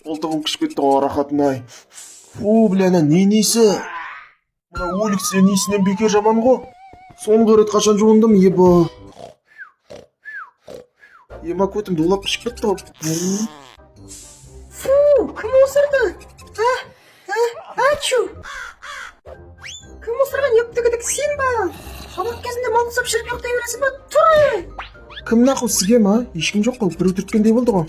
Қолтығым қышып кетті ғой рахатын-ай. Фу, бля, не несі? Мына өліксе несінен бекер жаман ғой. Соңғы рет қашан жуындым, еба. Ема көтім долап қышып кетті ғой. Фу, кім осырды? Ачу! Кім осырған ептігідік сен ба? Шабақ кезінде мал ұсап шіріп жоқтай бересің ба? Тұр! Кім нақыл сізге ма? Ешкім жоқ қой, бір өтірткендей болды ғой.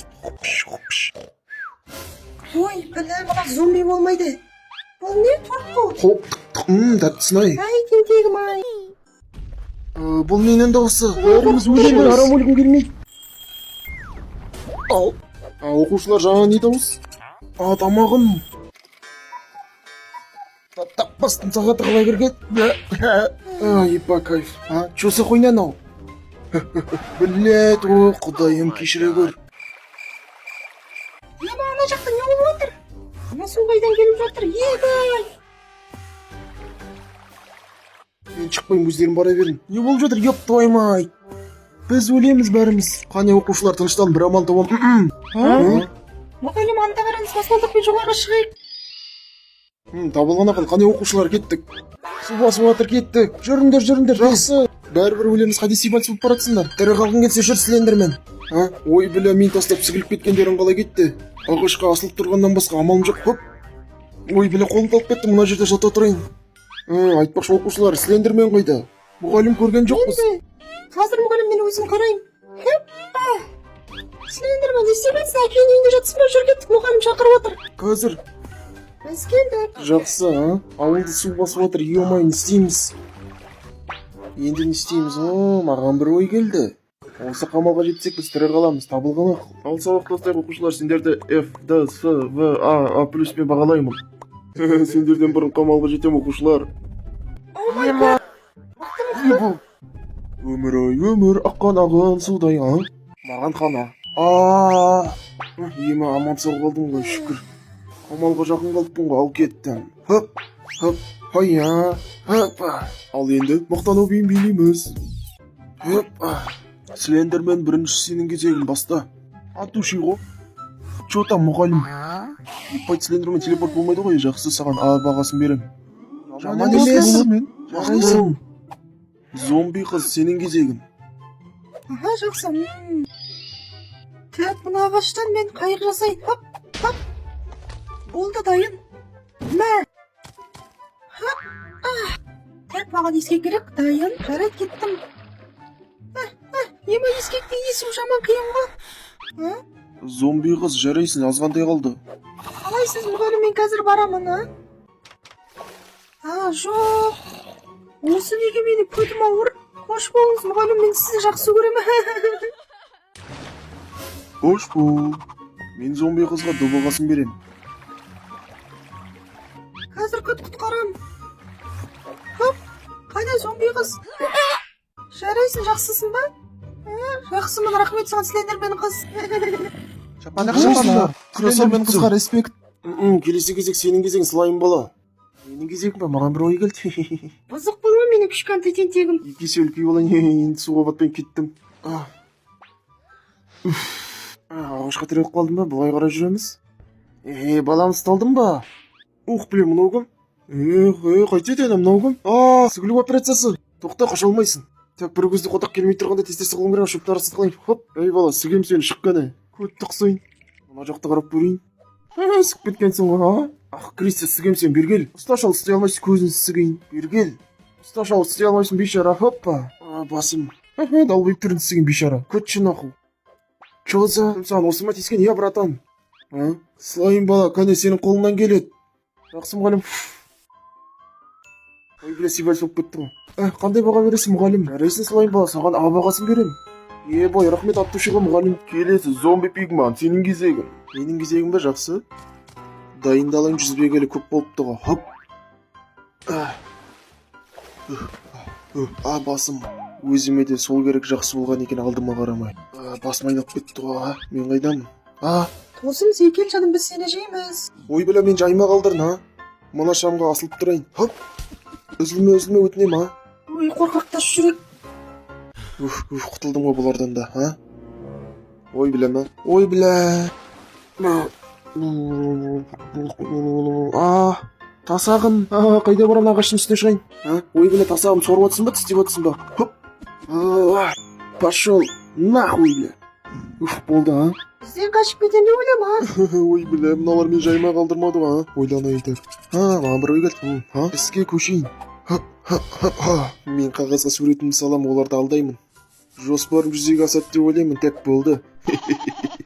Ой, білі, бұна зомби болмайды. Бұл не тұрқ қой? Тәттісін-ай. Ай, тентегім ай. Бұл ненен дауысы? Бәріміз өлемін, арам өлгім келмейді. Оқушылар жаңа не дауыс? Тамағым. Таппастың сағаты қалай кірген? Епа кайф. Чосы қойнан ау? Білет, құдайым кешіре көр. Еба, ана жақта не болып отыр? Ана су қайдан келіп жатыр? Ебай! Мен шықпайым, өздерін бара берін. Не болып жатыр, еп тоймай. Біз өлеміз бәріміз. Қане оқушылар тыныштан бір амал табам. Мұғалім анда қараңыз, баспалдақпен жоғарға шығайық. Табылған ақыл, қане оқушылар кеттік. Су басып жатыр, кеттік. Жүріңдер, жақсы. Бәрібір өлеміз, қаде сипат суып баратсыңдар. Тірі қалғың келсе жүр Слендермен. Ой, біля, мен тастап сігіліп кеткендерің қалай кетті? Ағашқа асылып тұрғаннан басқа амалым жоқ. Хоп. Ой, біля, қолым талып кетті, мына жерде жата тұрайын. Айтпақшы оқушылар, Слендермен қайда? Мұғалім көрген жоқпыз. Қазір мұғалім мен өзім қарайым. Слендермен, не істеп жатсың? Әкенің үйінде жатсың ба? Жүр кеттік, мұғалім шақырып отыр. Қазір. Біз келдік. Жақсы, ауылды су басып отыр, ей-омай, не істейміз? Енді не істейміз? Маған бір ой келді. Осы қамалға жетсек біз тірі қаламыз, табылған ақыл. Ал сабақтастайық оқушылар, сендерді F, D, С, В, А плюспен бағалаймын. Сендерден бұрын қамалға жетем оқушылар. Өмір, аққан ағын судай, Маған қана. Ема, аман сау қалдым ғой, шүкір. Қамалға жақын қалыппын ғой, ал кеттім. Хоп, Хойя, ал енді мақтану биін билейміз. Слендермен бірінші сенің кезегін баста. Атуши ғой. Чо там мұғалім? Еппайт Слендермен телепорт болмайды ғой, жақсы саған А бағасын берем. Жаман емес. Жақсы. Зомби қыз сенің кезегін. Жақсы. Тәт, мұна ағаштан мен қайық жасайын. Хоп. Болды дайын. Тәт, маған ескек керек, дайын. Жарайды, кеттім. Ема ескекті есу жаман қиын ғой. Зомби қыз, жарайсың, азғандай қалды. Қалайсыз, мұғалім, мен қазір барамын, жоқ. Осы неге мені көтім ауыр? Қош болыңыз, мұғалім, мен сізді жақсы көремін. Қош бол. Мен зомби қызға добағасын берем. Қазір құтқарам. Хоп, қайда зомби қыз? Жарайсың, жақсысың ба? Жақсымын, рахмет саған Слендермен қыз. Шапандар, Слендермен қызға респект. Келесі кезек сенің кезең слайм бала. Менің кезегім ба, маған бір ой келді. Бұзық болма менің кішкентай тентегім. Екі есе үлкей болайын, енді суға батпен кеттім. Ағашқа тірек қалдым ба, бұлай қарай жүреміз. Балам ұсталдым ба? Біле, мынау кім? Қайтеді әдім, мынау кім? Сүгілу операциясы. Тоқта, қаша алмайсың. Тәк бір көзді қотақ келмей тұрғанда тестесі қылым керек, шөпті арасыз қалайын. Хоп, бала, сүгем сені шыққаны. Көтті қысайын. Мына жақты қарап көрейін. Сүк кеткенсің ғой, Кристия, сүгем сен бергел. Ұсташал, ұстай алмайсың, көзін сүгейін. Бергел. Ұсташал, ұстай алмайсың, бейшара, хоппа. Басым. Далбайып түрін сүгейін, бейшара. Көтші нақыл. Чоза, саған осы ма тескен, я, братан? Слайм бала, кәне сенің қолыңнан келеді. Жақсы мұғалім. Ой, біле, сибай соп кетті ғой. Қандай баға бересің мұғалім? Жарайсың слайм бала, саған А бағасын берем. Бой, рахмет аттушыға мұғалім. Келесі, зомби пигман, сенің кезегің. Менің кезегім бе, жақсы? Дайындалайын, жүзбегелі көп болыпты ғой. Хоп. Басым. Өзіме де сол керек жақсы болған екен, алдыма қарамай. Басым айнап кетті ғой, мен қайдамын? Тосым, зекел жаным, біз сені жейміз. Ой, біля, мен жайма қалдырын, Мына шамға асылып тұрайын. Хоп. Үзілме, өтінем, Ой, қорқақташ жүрек. Құтылдым ғой бұлардан да, Ой, біля ма? Ой, біля. Тасағым. Қайда барам, ағаштың үстіне шығайын. Ой, бля, тасағым сорып атсың ба, тістеп атсың ба? Хоп. Пошел. Нахуй, бля. Болды, Сен қашып кетем деп ойлама. Ой, бля, мыналар мен жайма қалдырмады ма? Ойланайдар. Маған бір ой келді. Іске көшейін. Мен қағазға суретімді салам, оларды алдаймын. Жоспарым жүзеге асады деп ойлаймын, тәп болды.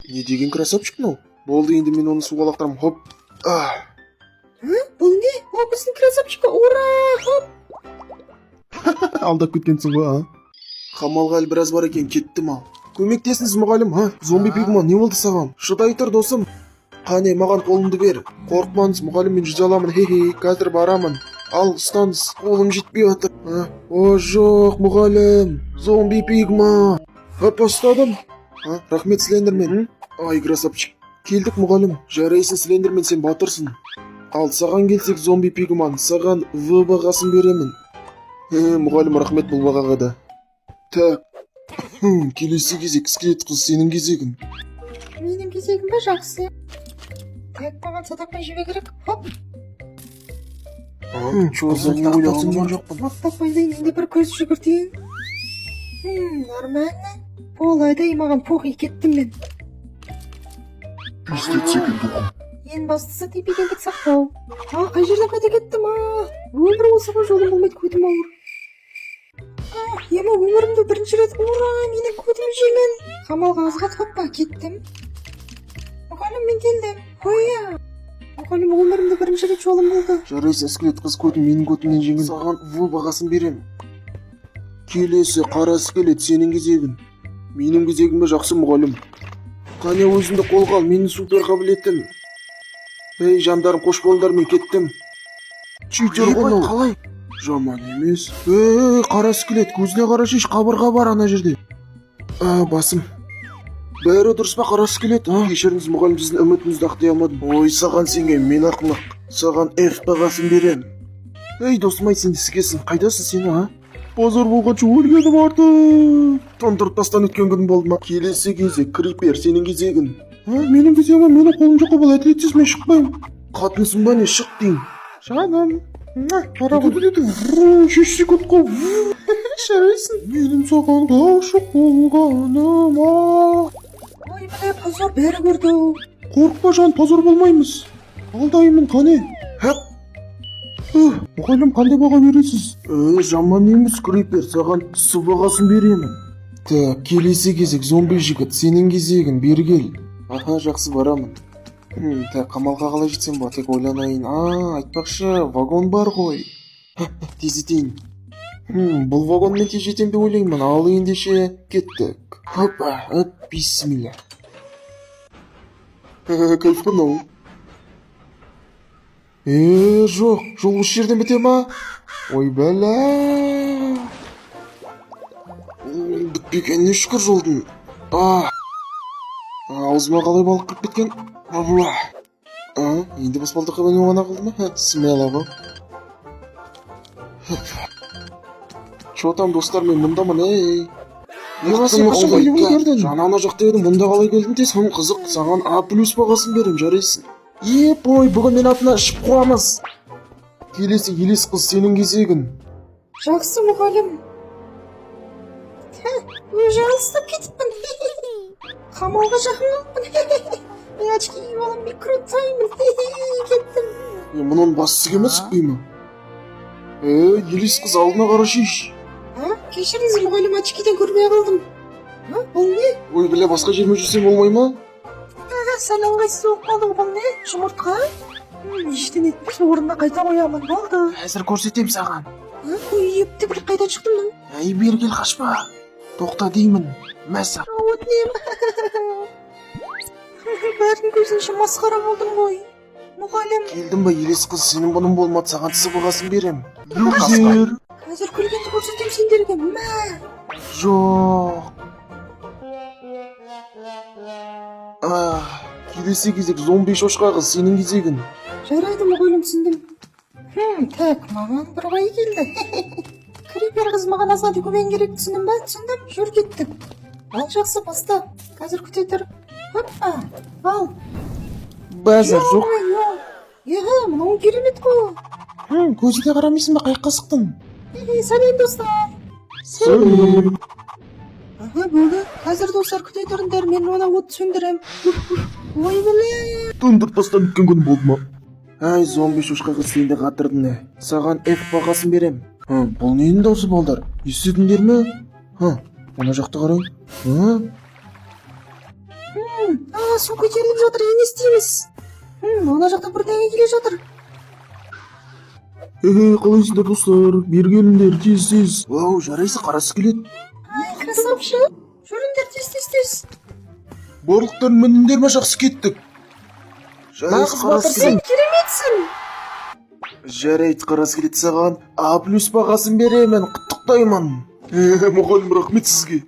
Не деген красавчик мынау? Болды, енді мен оны суға лақтырамын. Хоп. Бұл не? О, біздің красавчикқа, ура! Хоп! Алдап кеткенсің ғой, Қамалға әлі біраз бар екен, кеттім ал. Көмектесіңіз, мұғалім, Зомби пигман, не болды саған? Шыдай тұр, досым. Қане, маған қолымды бер. Қорқмаңыз, мұғалім, мен жүзе аламын. Хе-хе, қазір барамын. Ал, ұстаңыз, қолым жетпей отыр. О, жоқ, мұғалім. Зомби пигман. Ұстадым. Рахмет, Слендермен. Ай, красавчик. Келдік, мұғалім. Жарайсың, Слендермен, сен батырсың. Ал, саған келсек, зомби пигман, саған В бағасын беремін. Мұғалім, рахмет бұл бағаға да. Так. Келесі кезек, скелет қыз, сенің кезегің. Менің кезегім ба, жақсы. Так, маған садақпен жебе керек. Хоп! Чозаң ойласын мен жоқпын. Мақтап байлайын, енді бір көз жүгіртейін. Нормально. Болайдай, маған поғи кеттім мен. Ең бастысы тепе-теңдік сақтау. Қай жерден қайда кеттім, өмір осы ғой, жолым болмайды, көтім ауыр. Ема өмірімді бірінші рет, ура, менің көтім жеңіл. Қамалға азға топпа, кеттім. Мұғалім, мен келдім. Қоя. Мұғалім, өмірімді бірінші рет жолым болды. Жарайсың, скелет қыз, көтім менің көтімнен жеңіл. Саған В бағасын берем. Келесі, қара скелет, сенің кезегің. Менің кезегім бе, жақсы мұғалім. Қане өзіңді қолға ал, менің супер қабілетім. Ей, жандарым, қош болыңдар, мен кеттім. Читер ғой, қалай? Жаман емес. Қара скелет, көзіне қарашы, қабырға бар ана жерде. Басым. Бәрі дұрыс па, қара скелет? Кешіріңіз, мұғалім, біздің үмітімізді ақтай алмадым. Ой, саған сенген, мен ақымақ. Саған F бағасын берем. Ей, досым, ай, сен ісікесің. Қайдасың сені, Базар болғанша өлгенім артық. Тондырып тастан өткен күн болды ма? Келесі кезек, Крипер, сенің кезегің. Менің кезегім, менің қолым жоқ, бұл әділетсіз, мен шықпаймын. Қатынсың ба не, шық дейін. Жаным. Шеш секундқа. Жарайсың. Менің саған ғашық болғаным. Ой, бля, позор, бәрі көрді. Қорықпа, жан, позор болмаймыз. Алдаймын, қане. Мұғалім, қандай баға бересіз? Жаман емес, Крипер, саған С бағасын беремін. Так, келесі кезек, зомби жігіт, сенің кезегің, бері кел. Жақсы, барамын. Так, қамалға қалай жетсем ба, тек ойланайын. Айтпақшы, вагон бар ғой. Тез етейін. Бұл вагонмен тез жетем деп ойлаймын, ал ендеше кеттік. Хопа, бисмилля. Кайф қанау. Жоқ, жол осы жерден біте ма? Ой, бәлә. Бітпегеніне шүкір жолдың. Аузыма қалай балық кіріп кеткен? Енді баспалдаққа бәне оғана қылды ма? Смело ғой. Чо там, достар, мен мұндамын, ей. Жанана жақта едім, мұнда қалай келдің де, соның қызық, саған А+ бағасын берем, жарайсың. Ой, бүгін мен атына ішіп қуамыз. Келесі, елес қыз, сенің кезегің. Жақсы, мұғалім. Жалыстап кетіппін. Қамалға жақын қалыппын. Мен очки киіп алам, мен крутаймын. Кеттім. Мұның басы кеме сұқпай ма? Елес қыз, алдына қарашыш. Кешіріңіз, мұғалім, очкиден көрмей қалдым. Бұл не? Ой, біле, басқа жерме жүрсем болмай ма? Сәл ыңғайсыз болып қалды, бұл не? Жұмыртқа? Ештен етпес, орнына қайта қоямын, болды. Әзір көрсетем саған. Ой, епті бір қайда шықтым. Бері кел, қашпа. Тоқта деймін. Мәсі. Өтінем. Бәрін көзінше масқара болдым ғой. Мұғалім. Келдің ба, елес қыз, сенің бұның болмады, саған С бағасын берем. Лүзер. Қазір күлгенді көрсетем сендерге, Жоқ. Келесі кезек, зомби шошқа қыз, сенің кезегің. Жарайды, мұғалім, түсіндім. Так, маған бір ой келді. Крипер қыз маған азады көмейін керек, түсіндің ба? Түсіндім, жүр кеттік. Ал жақсы, баста. Қазір күте тұр. Хоппа, ал. базар жоқ. Еға, мынау керемет қой. Көзге қарамайсың ба, қайыққа сықтың? Сәлем достар. Сәлем. Аха, болды. Қазір достар күте тұрыңдар, мен мына отты сөндірем. Ой, біле. Тұндыртпастан өткен күн болды ма? Ай, зомби шошқа қыз сенде қатырдың не? Саған F бағасын берем. Бұл ненің даусы балдар? Естідіңдер ме? Мына жақты қарайын. Су көтеріліп жатыр, не істейміз? Ана жақта бірдеңе келе жатыр. Қалайсыңдар достар? Бері келіңдер, тез. Вау, жарайсың, қарасы келеді. Красавчы. Жүріңдер, тез. Барлықтан мініңдер ме, жақсы кеттік. Жарайсың, қарасы Сен келеді. кереметсің. Жарайды, қарасы келеді саған. А+ бағасын беремін, құттықтаймын. Мұғалім, рахмет сізге.